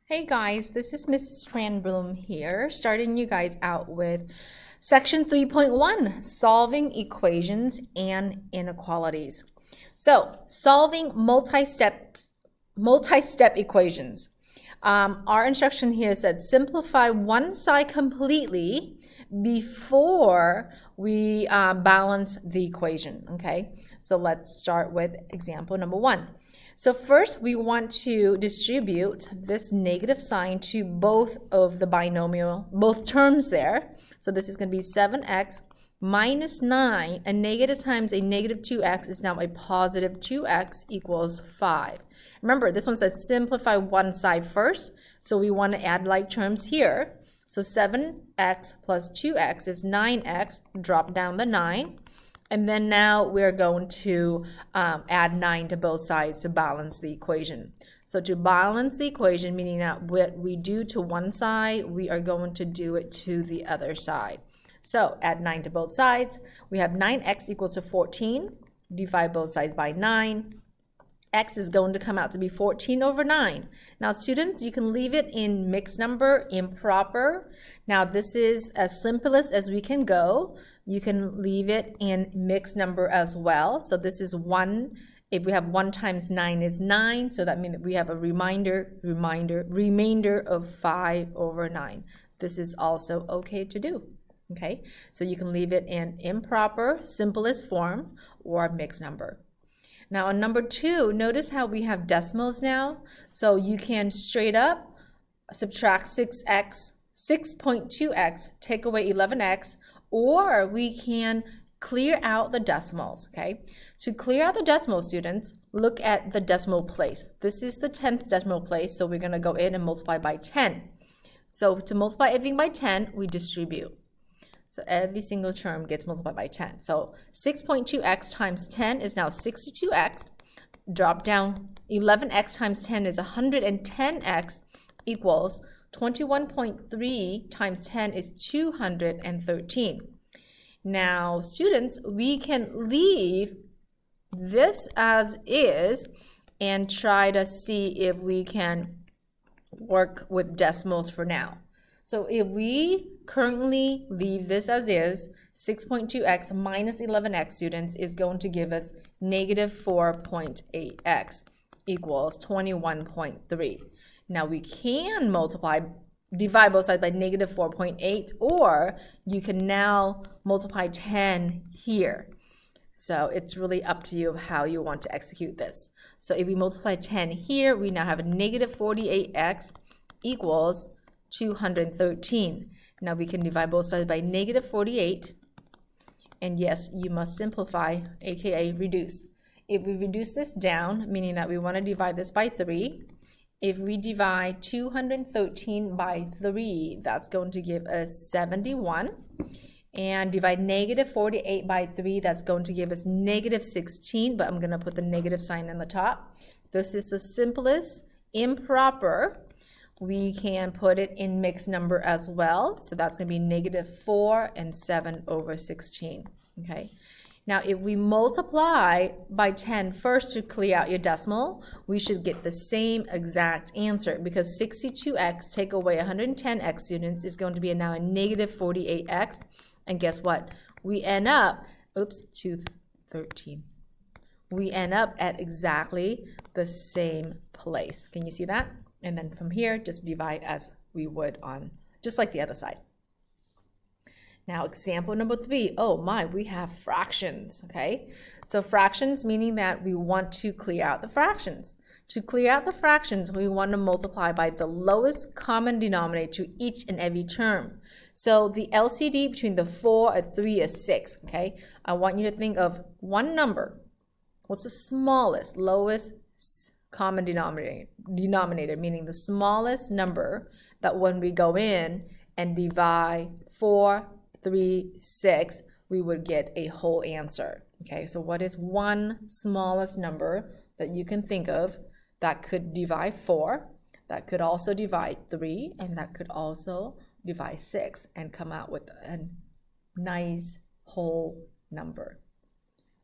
Hey guys, this is Mrs. Tran-Bloom here, starting you guys out with section 3.1, solving equations and inequalities. So, solving multi-step equations. Our instruction here said simplify one side completely before we balance the equation, okay? So let's start with example number 1. So first, we want to distribute this negative sign to both of the binomial, both terms there. So this is going to be 7x minus 9. A negative times a negative 2x is now a positive 2x equals 5. Remember, this one says simplify one side first. So we want to add like terms here. So 7x plus 2x is 9x. Drop down the 9. And then now we're going to add 9 to both sides to balance the equation. So to balance the equation, meaning that what we do to one side, we are going to do it to the other side. So add 9 to both sides. We have 9x equals to 14. Divide both sides by 9. X is going to come out to be 14 over 9. Now students, you can leave it in mixed number, improper. Now this is as simplest as we can go. You can leave it in mixed number as well. So this is 1. If we have 1 times 9 is 9. So that means that we have a remainder of 5 over 9. This is also okay to do. Okay, so you can leave it in improper, simplest form, or mixed number. Now on number 2, notice how we have decimals now. So you can straight up subtract 6.2x, take away 11x, or we can clear out the decimals, okay? To clear out the decimals, students, look at the decimal place. This is the 10th decimal place, so we're gonna go in and multiply by 10. So to multiply everything by 10, we distribute. So every single term gets multiplied by 10. So 6.2x times 10 is now 62x. Drop down, 11x times 10 is 110x equals 21.3 times 10 is 213. Now, students, we can leave this as is and try to see if we can work with decimals for now. So if we currently leave this as is, 6.2x minus 11x, students, is going to give us negative 4.8x equals 21.3. Now we can divide both sides by negative 4.8, or you can now multiply 10 here. So it's really up to you of how you want to execute this. So if we multiply 10 here, we now have a negative 48x equals 213. Now we can divide both sides by negative 48. And yes, you must simplify, aka reduce. If we reduce this down, meaning that we want to divide this by 3, if we divide 213 by 3, that's going to give us 71. And divide negative 48 by 3, that's going to give us negative 16, but I'm going to put the negative sign on the top. This is the simplest improper. We can put it in mixed number as well. So that's going to be negative 4 and 7 over 16. Okay. Now, if we multiply by 10 first to clear out your decimal, we should get the same exact answer, because 62x take away 110x, students, is going to be now a negative 48x. And guess what? We end up, 213. We end up at exactly the same place. Can you see that? And then from here, just divide as we would on, just like the other side. Now, example number 3. Oh my, we have fractions, okay? So fractions meaning that we want to clear out the fractions. To clear out the fractions, we want to multiply by the lowest common denominator to each and every term. So the LCD between the 4 and 3 is 6, okay? I want you to think of one number. What's the smallest, lowest common denominator, meaning the smallest number that when we go in and divide 4, 3, 6, we would get a whole answer. Okay, so what is one smallest number that you can think of that could divide 4, that could also divide 3, and that could also divide 6 and come out with a nice whole number?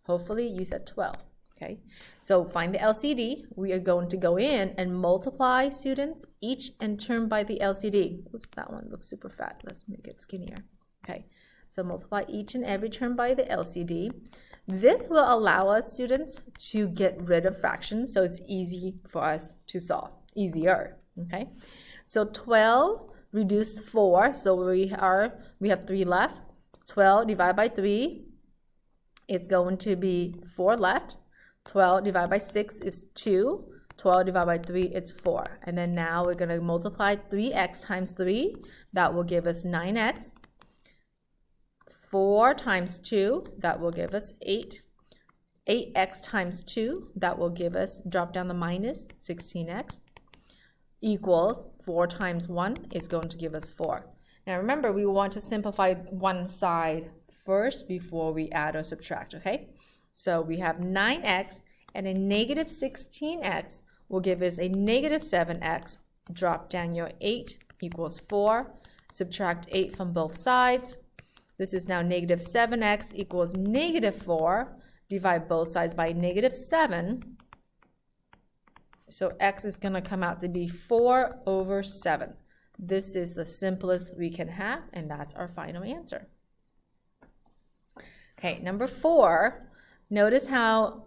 Hopefully you said 12. Okay, so find the LCD. We are going to go in and multiply, students, each and term by the LCD. Oops, that one looks super fat. Let's make it skinnier. Okay, so multiply each and every term by the LCD. This will allow us, students, to get rid of fractions, so it's easy for us to solve. Easier, okay? So 12 reduced 4, so we have 3 left. 12 divided by 3, it's going to be 4 left. 12 divided by 6 is 2. 12 divided by 3, it's 4. And then now we're going to multiply 3x times 3. That will give us 9x. 4 times 2, that will give us 8. 8x times 2, that will give us, drop down the minus, 16x. Equals 4 times 1 is going to give us 4. Now remember, we want to simplify one side first before we add or subtract, okay? So we have 9x and a negative 16x will give us a negative 7x. Drop down your 8 equals 4. Subtract 8 from both sides. This is now negative 7x equals negative 4. Divide both sides by negative 7. So x is going to come out to be 4 over 7. This is the simplest we can have, and that's our final answer. Okay, number 4. Notice how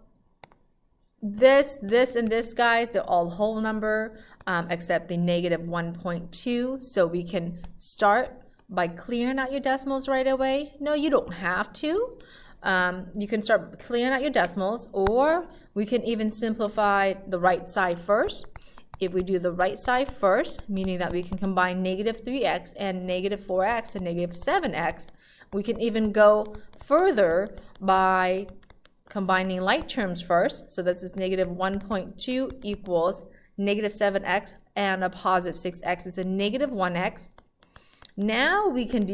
this, and this, guys, they're all whole number except the negative 1.2. So we can start by clearing out your decimals right away. No, you don't have to. You can start clearing out your decimals, or we can even simplify the right side first. If we do the right side first, meaning that we can combine negative 3x and negative 4x and negative 7x, we can even go further by combining like terms first. So this is negative 1.2 equals negative 7x, and a positive 6x is a negative 1x. Now we can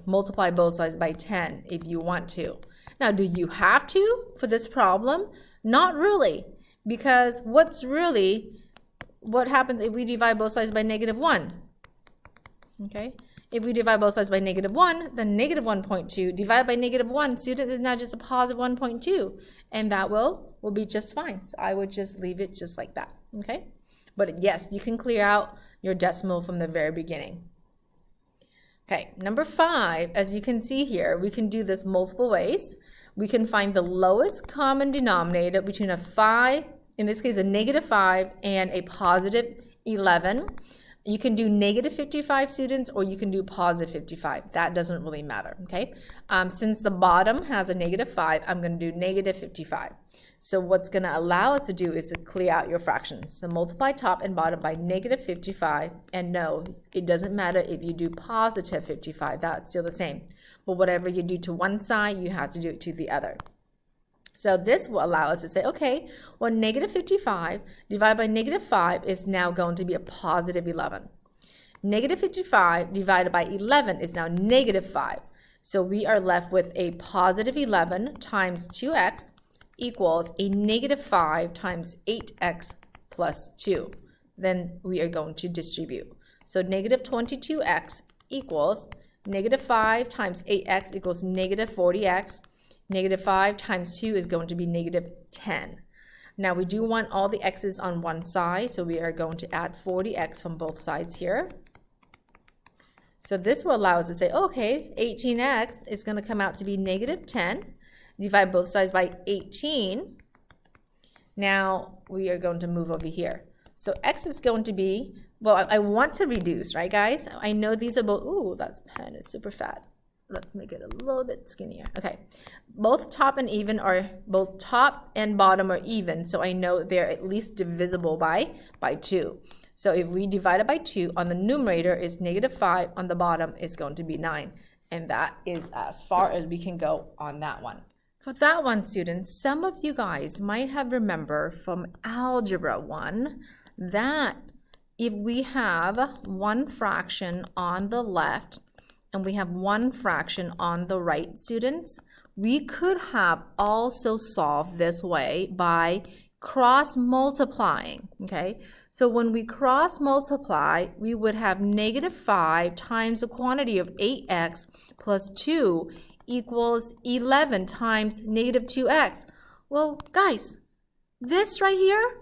multiply both sides by 10 if you want to. Now, do you have to for this problem? Not really, because what happens if we divide both sides by negative 1? Okay, if we divide both sides by negative 1, then negative 1.2 divided by negative 1, student, is now just a positive 1.2, and that will be just fine. So I would just leave it just like that, okay? But yes, you can clear out your decimal from the very beginning. Okay, number 5, as you can see here, we can do this multiple ways. We can find the lowest common denominator between a 5, in this case a negative 5, and a positive 11. You can do negative 55, students, or you can do positive 55. That doesn't really matter, okay? Since the bottom has a negative 5, I'm going to do negative 55. So what's going to allow us to do is to clear out your fractions. So multiply top and bottom by negative 55. And no, it doesn't matter if you do positive 55. That's still the same. But whatever you do to one side, you have to do it to the other. So this will allow us to say, okay, well, negative 55 divided by negative 5 is now going to be a positive 11. Negative 55 divided by 11 is now negative 5. So we are left with a positive 11 times 2x equals a negative 5 times 8x plus 2. Then we are going to distribute. So negative 22x equals negative 5 times 8x equals negative 40x. Negative 5 times 2 is going to be negative 10. Now we do want all the x's on one side, so we are going to add 40x from both sides here. So this will allow us to say, okay, 18x is going to come out to be negative 10. Divide both sides by 18. Now we are going to move over here. So x is going to be, well, I want to reduce, right, guys? I know these are both, ooh, that pen is super fat. Let's make it a little bit skinnier. Okay, both top and bottom are even, so I know they're at least divisible by 2. So if we divide it by 2, on the numerator is negative 5, on the bottom is going to be 9. And that is as far as we can go on that one. For that one, students, some of you guys might have remembered from Algebra 1 that if we have one fraction on the left and we have one fraction on the right, students, we could have also solved this way by cross multiplying, okay? So when we cross multiply, we would have negative 5 times the quantity of 8x plus 2 equals 11 times negative 2x. Well, guys, this right here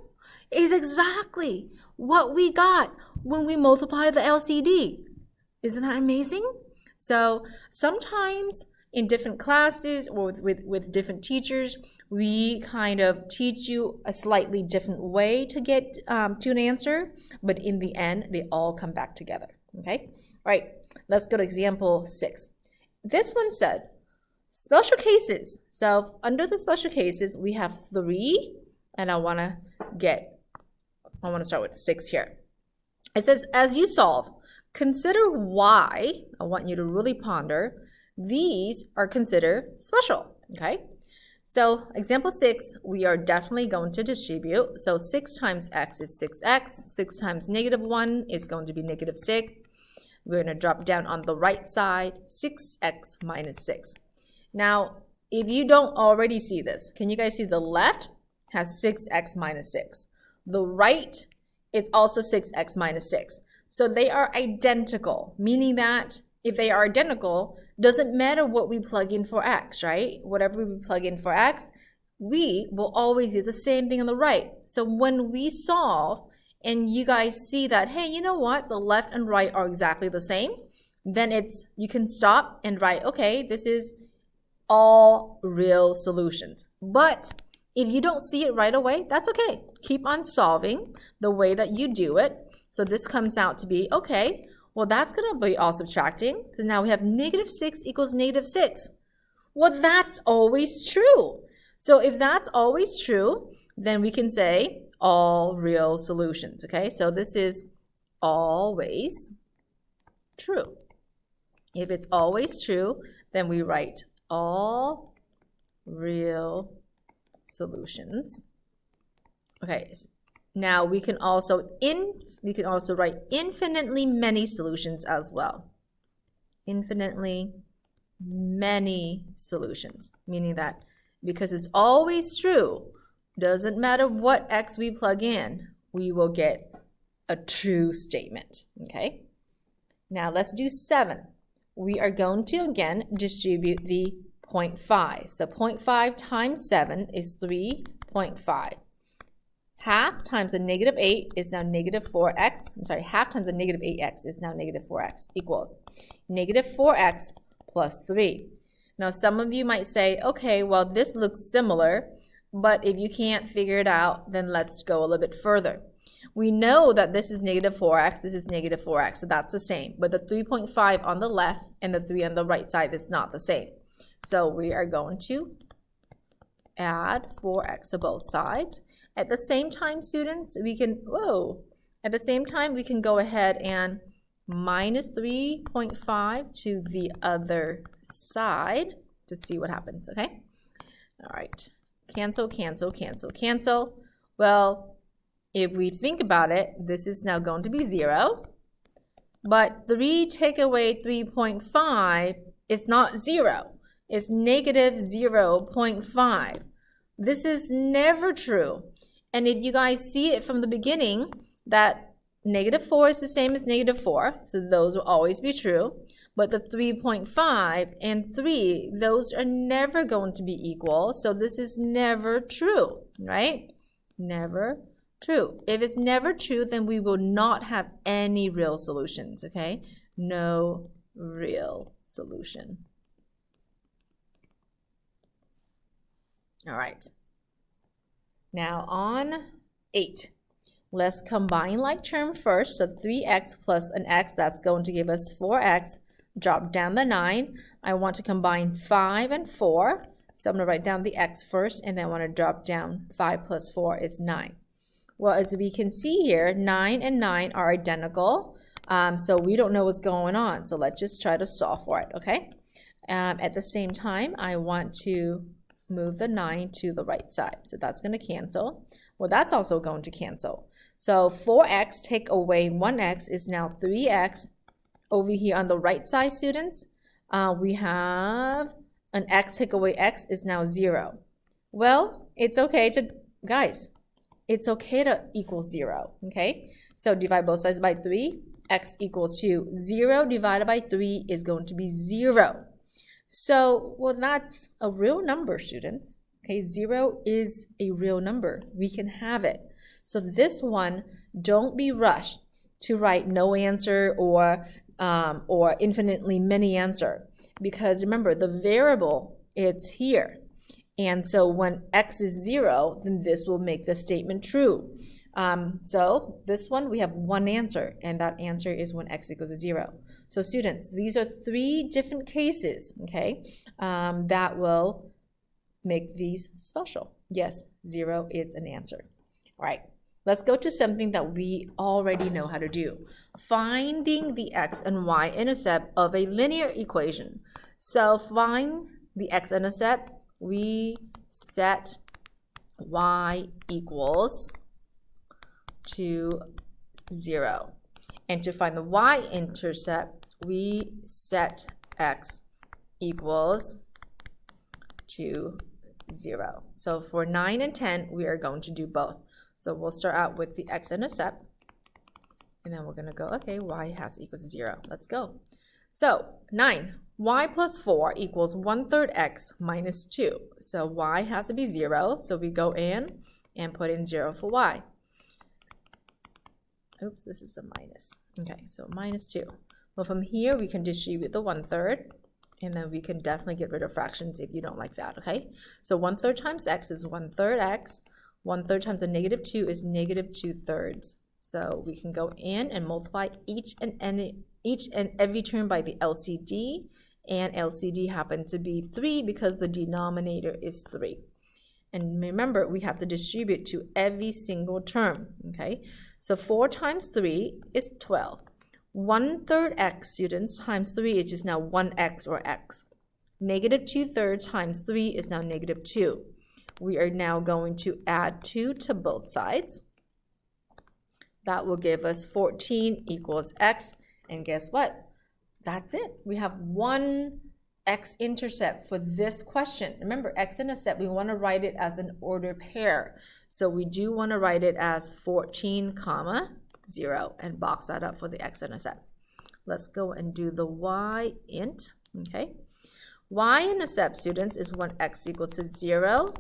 is exactly what we got when we multiply the LCD. Isn't that amazing? So sometimes in different classes or with different teachers, we kind of teach you a slightly different way to get to an answer, but in the end, they all come back together, okay? All right, let's go to example 6. This one said, special cases. So under the special cases, we have 3, and I want to start with 6 here. It says, as you solve, consider why, I want you to really ponder, these are considered special, okay? So example 6, we are definitely going to distribute. So 6 times x is 6x. 6 times -1 is going to be -6. We're going to drop down on the right side, 6x minus 6. Now, if you don't already see this, can you guys see the left has 6x minus 6? The right, it's also 6x minus 6. So they are identical, meaning that if they are identical, doesn't matter what we plug in for x, right? Whatever we plug in for x, we will always get the same thing on the right. So when we solve and you guys see that, hey, you know what? The left and right are exactly the same, then you can stop and write, okay, this is all real solutions. But if you don't see it right away, that's okay. Keep on solving the way that you do it. So this comes out to be, okay, well, that's going to be all subtracting. So now we have -6 equals -6. Well, that's always true. So if that's always true, then we can say all real solutions, okay? So this is always true. If it's always true, then we write all real solutions. Okay, now we can also write infinitely many solutions as well. Infinitely many solutions, meaning that because it's always true, doesn't matter what x we plug in, we will get a true statement, okay? Now let's do 7. We are going to, again, distribute the 0.5. So 0.5 times 7 is 3.5. Half times a -8 is now -4x. I'm sorry, half times a -8x is now -4x equals -4x plus 3. Now, some of you might say, okay, well, this looks similar, but if you can't figure it out, then let's go a little bit further. We know that this is -4x, this is -4x, so that's the same. But the 3.5 on the left and the 3 on the right side is not the same. So we are going to add 4x to both sides. At the same time, students, we can, at the same time, we can go ahead and minus 3.5 to the other side to see what happens, okay? All right, cancel, cancel, cancel, cancel. Well, if we think about it, this is now going to be 0. But 3 take away 3.5 is not 0. It's -0.5. This is never true. And if you guys see it from the beginning, that -4 is the same as -4, so those will always be true. But the 3.5 and 3, those are never going to be equal, so this is never true, right? Never true. If it's never true, then we will not have any real solutions, okay? No real solution. All right. Now on 8, let's combine like term first. So 3x plus an x, that's going to give us 4x. Drop down the 9. I want to combine 5 and 4. So I'm going to write down the x first, and then I want to drop down 5 plus 4 is 9. Well, as we can see here, 9 and 9 are identical. So we don't know what's going on. So let's just try to solve for it, okay? At the same time, I want to move the 9 to the right side. So that's going to cancel. Well, that's also going to cancel. So 4x take away 1x is now 3x. Over here on the right side, students, we have an x take away x is now 0. Well, it's okay to, guys, it's okay to equal 0, okay? So divide both sides by 3. X equals to 0 divided by 3 is going to be 0. So, well, that's a real number, students. Okay, 0 is a real number. We can have it. So this one, don't be rushed to write no answer or infinitely many answer, because remember the variable, it's here. And so when x is 0, then this will make the statement true. So this one, we have one answer, and that answer is when x equals to 0. So students, these are 3 different cases, okay, that will make these special. Yes, 0 is an answer. All right, let's go to something that we already know how to do. Finding the x and y intercept of a linear equation. So find the x-intercept. We set y equals to 0. And to find the y-intercept, we set x equals to 0. So for 9 and 10, we are going to do both. So we'll start out with the x-intercept, and then we're going to go, okay, y has to equal to 0. Let's go. So 9, y plus 4 equals 1/3 x minus 2. So y has to be 0. So we go in and put in 0 for y. Oops, this is a minus. Okay, so minus 2. Well, from here, we can distribute the 1/3. And then we can definitely get rid of fractions if you don't like that, okay? So 1/3 times x is 1/3 x. 1/3 times a negative 2 is negative 2/3. So we can go in and multiply each and every term by the LCD. And LCD happens to be 3 because the denominator is 3. And remember, we have to distribute to every single term, okay? So 4 times 3 is 12. 1/3 x, students, times 3 is just now 1x or x. Negative 2/3 times 3 is now negative 2. We are now going to add 2 to both sides. That will give us 14 equals x. And guess what? That's it. We have one x-intercept for this question. Remember, x-intercept, we want to write it as an ordered pair. So we do want to write it as 14, 0, and box that up for the x-intercept. Let's go and do the y-int, okay? Y-intercept, students, is when x equals to 0.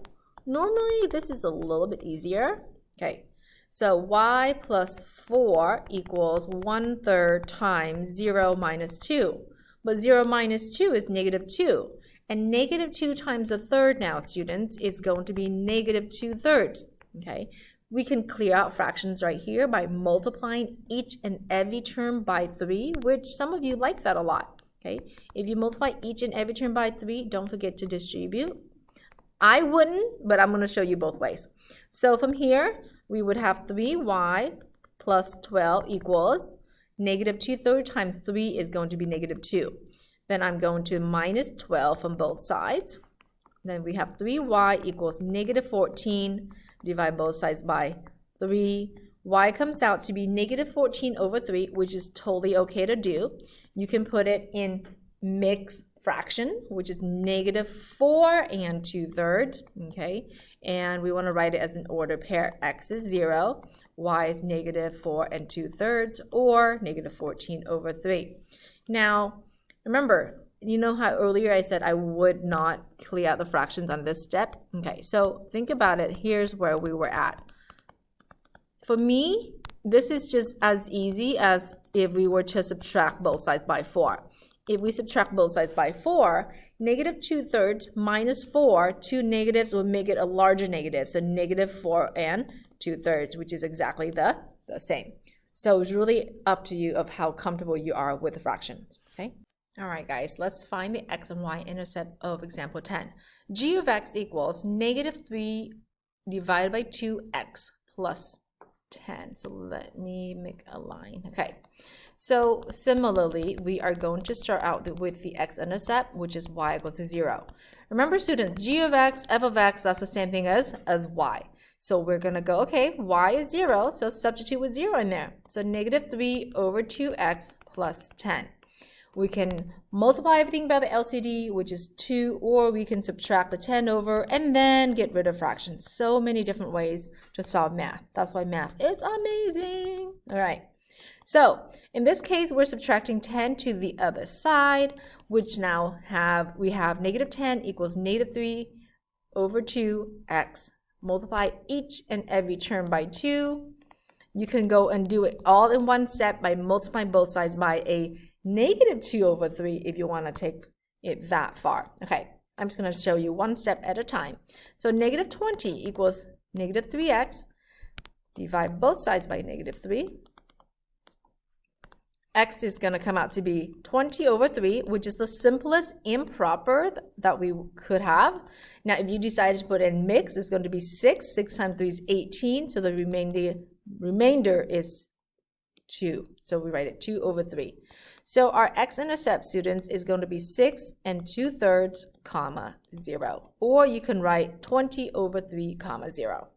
Normally, this is a little bit easier, okay? So y plus 4 equals 1/3 times 0 minus 2. But 0 minus 2 is negative 2. And negative 2 times a third now, students, is going to be negative 2/3, okay? We can clear out fractions right here by multiplying each and every term by 3, which some of you like that a lot, okay? If you multiply each and every term by 3, don't forget to distribute. I wouldn't, but I'm going to show you both ways. So from here, we would have 3y plus 12 equals negative 2/3 times 3 is going to be negative 2. Then I'm going to minus 12 from both sides. Then we have 3y equals negative 14. Divide both sides by 3. Y comes out to be negative 14 over 3, which is totally okay to do. You can put it in mixed fraction, which is negative 4 and 2/3, okay? And we want to write it as an ordered pair. X is 0, y is negative 4 and 2/3, or negative 14 over 3. Now, remember, you know how earlier I said I would not clear out the fractions on this step? Okay, so think about it. Here's where we were at. For me, this is just as easy as if we were to subtract both sides by 4. If we subtract both sides by 4, negative 2/3 minus 4, 2 negatives will make it a larger negative. So negative 4 and 2/3, which is exactly the same. So it's really up to you of how comfortable you are with the fractions, okay? All right, guys, let's find the x and y intercept of example 10. G of x equals negative 3 divided by 2x plus 10. So let me make a line. Okay, so similarly, we are going to start out with the x-intercept, which is y equals to 0. Remember, students, g of x, f of x, that's the same thing as y. So we're going to go, okay, y is 0, so substitute with 0 in there. So negative 3 over 2x plus 10. We can multiply everything by the LCD, which is 2, or we can subtract the 10 over and then get rid of fractions. So many different ways to solve math. That's why math is amazing. All right. So in this case, we're subtracting 10 to the other side, which now we have negative 10 equals negative 3 over 2x. Multiply each and every term by 2. You can go and do it all in one step by multiplying both sides by a negative 2 over 3 if you want to take it that far. Okay, I'm just going to show you one step at a time. So negative 20 equals negative 3x. Divide both sides by negative 3. X is going to come out to be 20 over 3, which is the simplest improper that we could have. Now, if you decided to put in mix, it's going to be 6. 6 times 3 is 18, so the remainder is 2. So we write it 2 over 3. So our x-intercept, students, is going to be 6 and 2/3, comma, 0. Or you can write 20 over 3, comma, 0.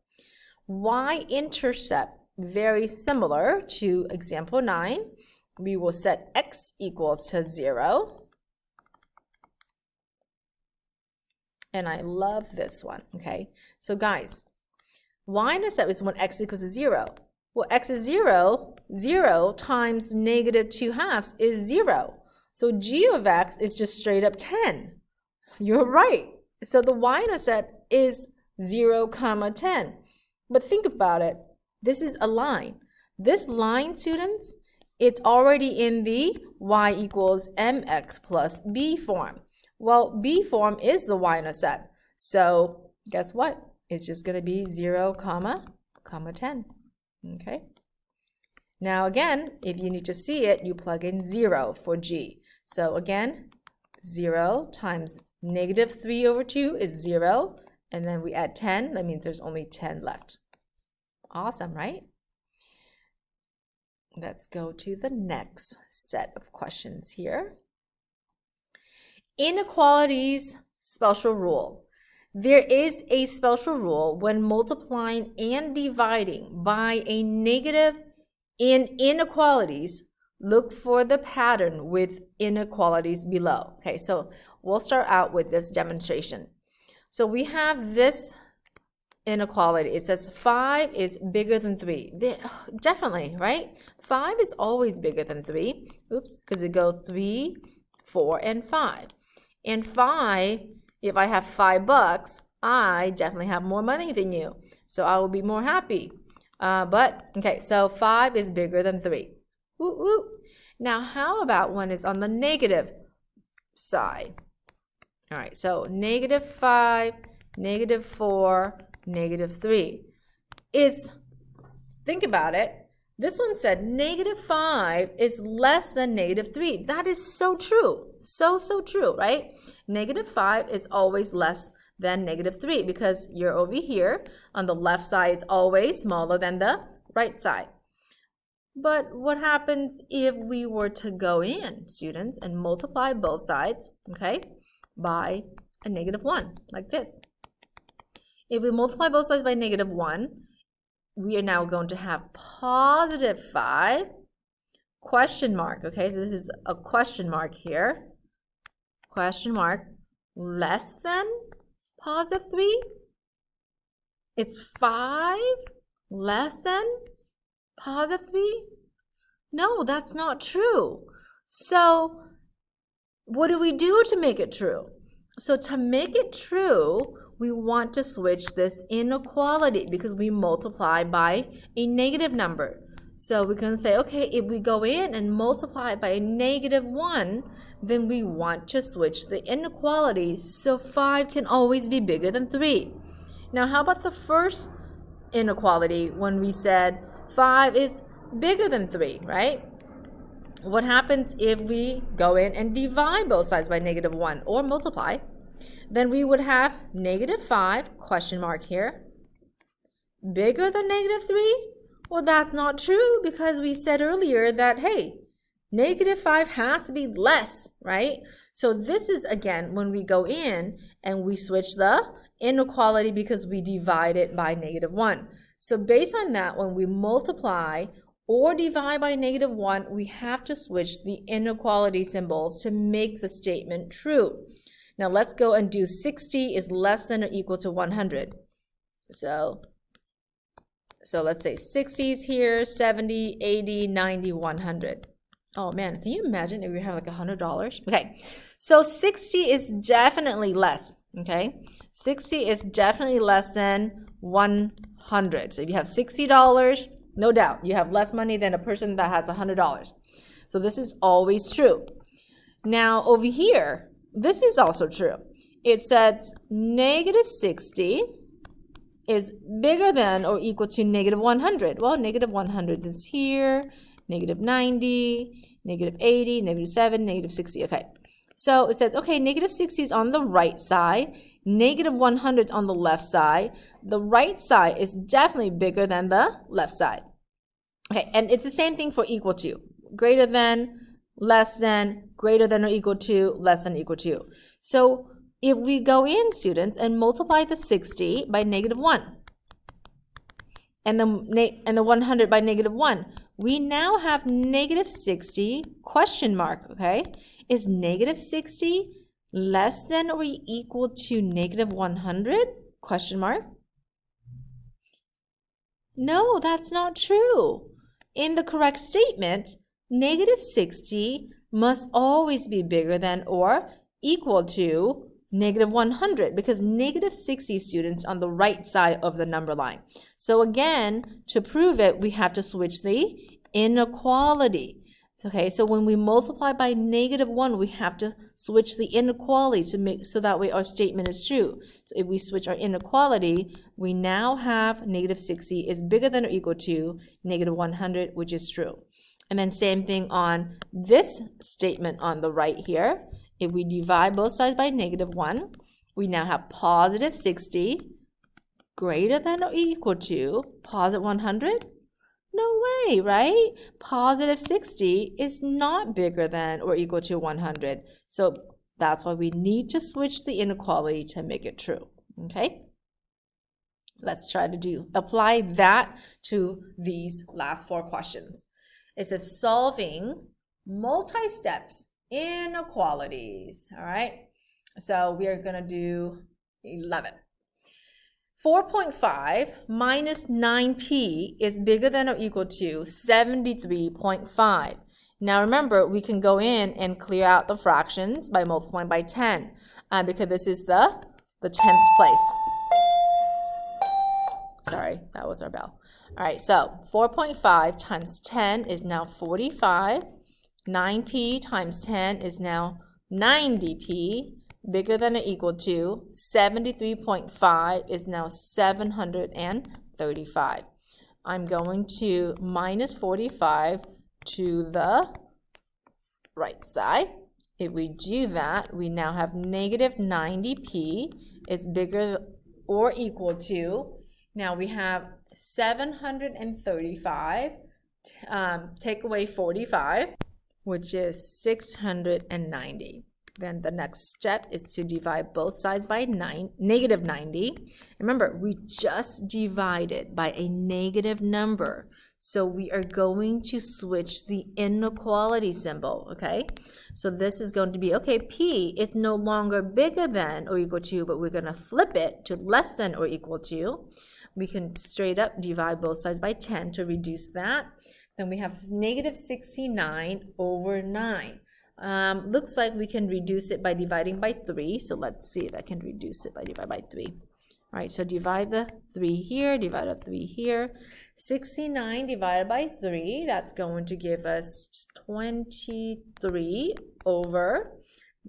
Y-intercept, very similar to example 9. We will set x equals to 0. And I love this one, okay? So guys, y-intercept is when x equals to 0. Well, x is 0. 0 times negative 2/2 is 0. So g of x is just straight up 10. You're right. So the y-intercept is 0, comma 10. But think about it. This is a line. This line, students, it's already in the y equals mx plus b form. Well, b form is the y-intercept. So guess what? It's just going to be 0, comma 10. Okay. Now again, if you need to see it, you plug in 0 for g. So again, 0 times negative 3 over 2 is 0. And then we add 10. That means there's only 10 left. Awesome, right? Let's go to the next set of questions here. Inequalities special rule. There is a special rule when multiplying and dividing by a negative in inequalities. Look for the pattern with inequalities below. Okay, so we'll start out with this demonstration. So we have this inequality. It says 5 is bigger than 3. Definitely, right? 5 is always bigger than 3. Oops, because it goes 3, 4, and 5. And 5, if I have $5, I definitely have more money than you. So I will be more happy. Okay, so 5 is bigger than 3. Woo, woo. Now, how about when it's on the negative side? All right, so negative 5, negative 4, negative 3 is, think about it. This one said negative 5 is less than negative 3. That is so true. So true, right? Negative 5 is always less than negative 3 because you're over here. On the left side, it's always smaller than the right side. But what happens if we were to go in, students, and multiply both sides, okay, by a negative 1, like this? If we multiply both sides by negative 1, we are now going to have positive 5, question mark, okay? So this is a question mark here. Question mark, less than positive 3? It's 5 less than positive 3? No, that's not true. So what do we do to make it true? So to make it true, we want to switch this inequality because we multiply by a negative number. So we can say, okay, if we go in and multiply by a negative 1, then we want to switch the inequality so 5 can always be bigger than 3. Now, how about the first inequality when we said 5 is bigger than 3, right? What happens if we go in and divide both sides by negative 1 or multiply? Then we would have negative 5, question mark here, bigger than negative 3? Well, that's not true because we said earlier that, hey, negative 5 has to be less, right? So this is, again, when we go in and we switch the inequality because we divide it by negative 1. So based on that, when we multiply or divide by negative 1, we have to switch the inequality symbols to make the statement true. Now let's go and do 60 is less than or equal to 100. So let's say 60 is here, 70, 80, 90, 100. Oh man, can you imagine if we have like $100? Okay, so 60 is definitely less. okay? 60 is definitely less than 100. So if you have $60, no doubt, you have less money than a person that has $100. So this is always true. Now over here, this is also true. It says negative 60 is bigger than or equal to negative 100. Well, negative 100 is here, negative 90, negative 80, negative 7, negative 60. Okay, so it says, okay, negative 60 is on the right side, negative 100 is on the left side. The right side is definitely bigger than the left side. Okay, and it's the same thing for equal to. Greater than, less than, greater than or equal to, less than or equal to. So if we go in, students, and multiply the 60 by negative 1 and the 100 by negative 1, we now have negative 60 question mark, okay? Is negative 60 less than or equal to negative 100 question mark? No, that's not true. In the correct statement, negative 60 must always be bigger than or equal to negative 100 because negative 60 students on the right side of the number line. So again, to prove it, we have to switch the inequality. Okay, so when we multiply by negative 1, we have to switch the inequality to make so that way our statement is true. So if we switch our inequality, we now have negative 60 is bigger than or equal to negative 100, which is true. And then same thing on this statement on the right here. If we divide both sides by negative 1, we now have positive 60 greater than or equal to positive 100? No way, right? Positive 60 is not bigger than or equal to 100. So that's why we need to switch the inequality to make it true, okay? Let's try to apply that to these last 4 questions. It says solving multi-steps inequalities, all right? So we are gonna do 11. 4.5 minus 9p is bigger than or equal to 73.5. Now remember, we can go in and clear out the fractions by multiplying by 10 because this is the 10th place. Sorry, that was our bell. All right, so 4.5 times 10 is now 45. 9p times 10 is now 90p, bigger than or equal to 73.5 is now 735. I'm going to minus 45 to the right side. If we do that, we now have negative 90p is bigger or equal to, now we have 735, take away 45, which is 690. Then the next step is to divide both sides by negative 90. Remember, we just divided by a negative number. So we are going to switch the inequality symbol, okay? So this is going to be, okay, p is no longer bigger than or equal to, but we're going to flip it to less than or equal to. We can straight up divide both sides by 10 to reduce that. Then we have negative 69 over 9. Looks like we can reduce it by dividing by 3. So let's see if I can reduce it by dividing by 3. All right, so divide the 3 here, divide the 3 here. 69 divided by 3, that's going to give us 23 over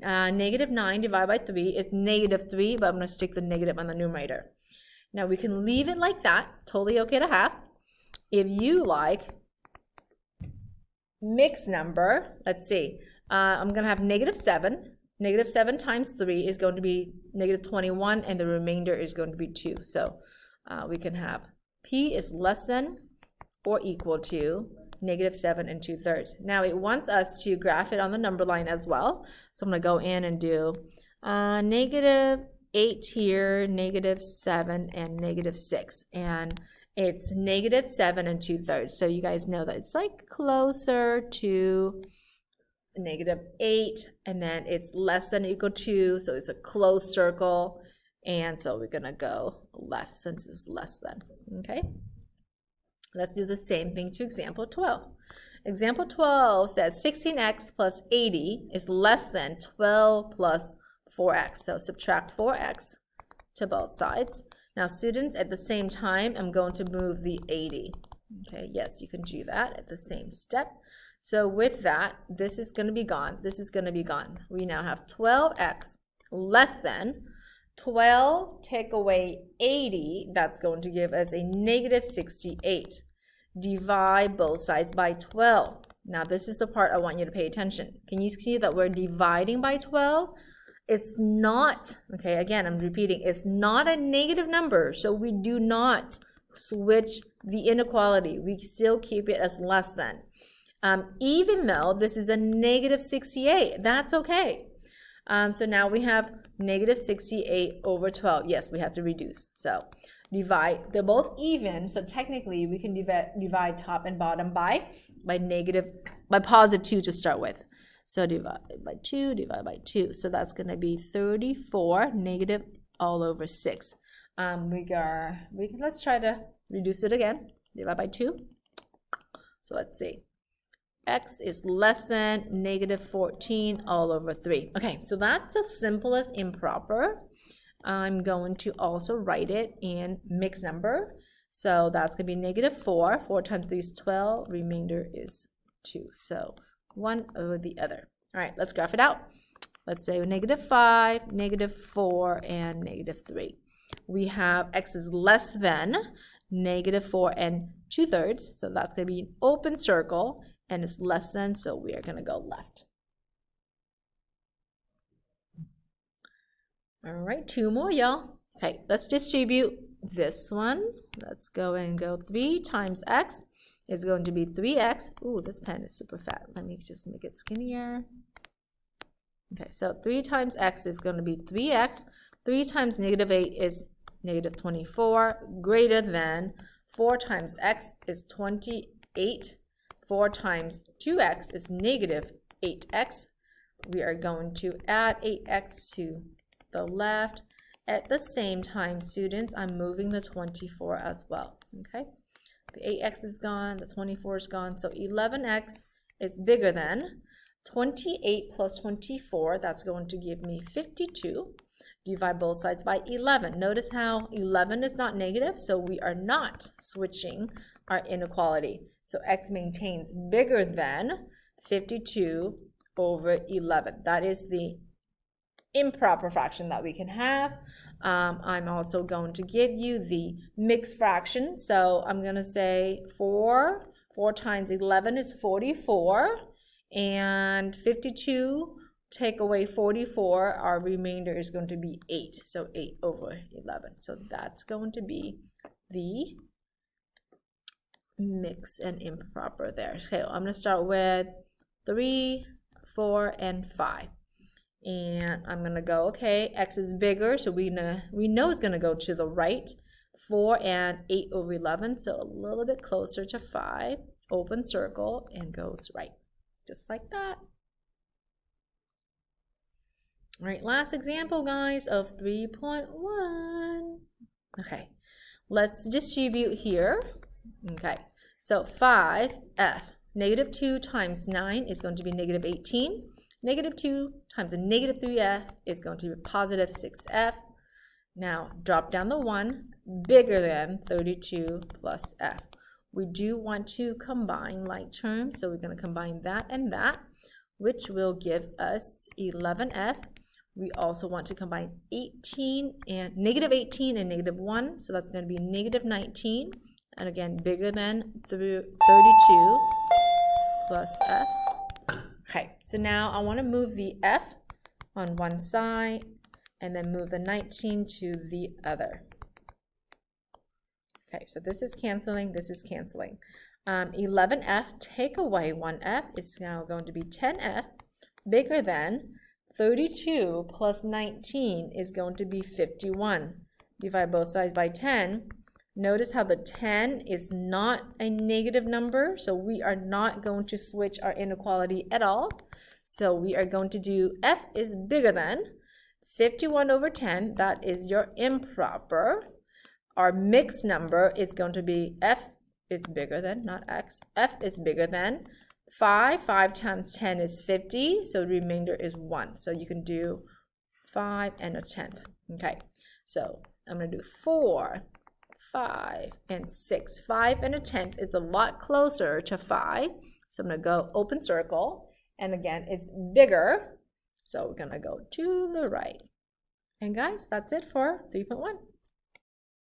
negative 9 divided by 3 is negative 3, but I'm going to stick the negative on the numerator. Now we can leave it like that, totally okay to have. If you like mixed number, let's see, I'm going to have negative 7. Negative 7 times 3 is going to be negative 21, and the remainder is going to be 2. So we can have p is less than or equal to negative 7 2/3. Now it wants us to graph it on the number line as well. So I'm going to go in and do negative 8 here, negative 7, and negative 6. And it's negative 7 2/3. So you guys know that it's like closer to negative 8, and then it's less than or equal to, so it's a closed circle. And so we're going to go left since it's less than, okay? Let's do the same thing to example 12. Example 12 says 16x plus 80 is less than 12 plus 4x. So subtract 4x to both sides. Now students, at the same time, I'm going to move the 80. Okay, yes, you can do that at the same step. So with that, this is going to be gone. This is going to be gone. We now have 12x less than 12 take away 80. That's going to give us a negative 68. Divide both sides by 12. Now this is the part I want you to pay attention. Can you see that we're dividing by 12? It's not, okay, again, I'm repeating, it's not a negative number, so we do not switch the inequality. We still keep it as less than. Even though this is a negative 68, that's okay. So now we have negative 68 over 12. Yes, we have to reduce. So divide, they're both even, so technically we can divide top and bottom by positive 2 to start with. So divide by 2, divide by 2. So that's going to be 34 negative all over 6. Let's try to reduce it again. Divide by 2. So let's see. X is less than negative 14 all over 3. Okay, so that's as simple as improper. I'm going to also write it in mixed number. So that's going to be negative 4. 4 times 3 is 12. Remainder is 2. So one over the other. All right, let's graph it out. Let's say negative 5, negative 4, and negative 3. We have x is less than negative 4 and 2/3. So that's going to be an open circle, and it's less than, so we are going to go left. All right, 2 more, y'all. Okay, let's distribute this one. Let's go and go 3 times x is going to be 3x. Ooh, this pen is super fat. Let me just make it skinnier. Okay, so 3 times x is going to be 3x. 3 times negative 8 is negative 24, greater than 4 times x is 28. 4 times 2x is negative 8x. We are going to add 8x to the left. At the same time, students, I'm moving the 24 as well, okay? The 8x is gone, the 24 is gone, so 11x is bigger than 28 plus 24. That's going to give me 52. Divide both sides by 11. Notice how 11 is not negative, so we are not switching our inequality. So x maintains bigger than 52 over 11. That is the improper fraction that we can have. I'm also going to give you the mixed fraction. So I'm going to say 4 times 11 is 44, and 52 take away 44, our remainder is going to be 8. So 8 over 11. So that's going to be the mix and improper there. Okay, I'm going to start with 3, 4, and 5. And I'm going to go, okay, x is bigger, so we know it's going to go to the right. 4 and 8 over 11, so a little bit closer to 5. Open circle and goes right. Just like that. All right, last example, guys, of 3.1. Okay, let's distribute here. Okay, so 5f, negative 2 times 9 is going to be negative 18. Negative 2 times a negative 3f is going to be positive 6f. Now, drop down the 1, bigger than 32 plus f. We do want to combine like terms, so we're going to combine that and that, which will give us 11f. We also want to combine negative 18 and negative 1, so that's going to be negative 19, and again, bigger than 32 plus f. Okay, so now I want to move the f on one side and then move the 19 to the other. Okay, so this is canceling, this is canceling. 11f, take away 1f, is now going to be 10f, bigger than 32 plus 19 is going to be 51. Divide both sides by 10. Notice how the 10 is not a negative number, so we are not going to switch our inequality at all. So we are going to do f is bigger than 51 over 10. That is your improper. Our mixed number is going to be f is bigger than, not x. F is bigger than 5. 5 times 10 is 50, so the remainder is 1. So you can do 5 and a tenth. Okay, so I'm going to do 4, 5, and 6. 5 and a tenth is a lot closer to 5. So I'm going to go open circle. And again, it's bigger. So we're going to go to the right. And guys, that's it for 3.1.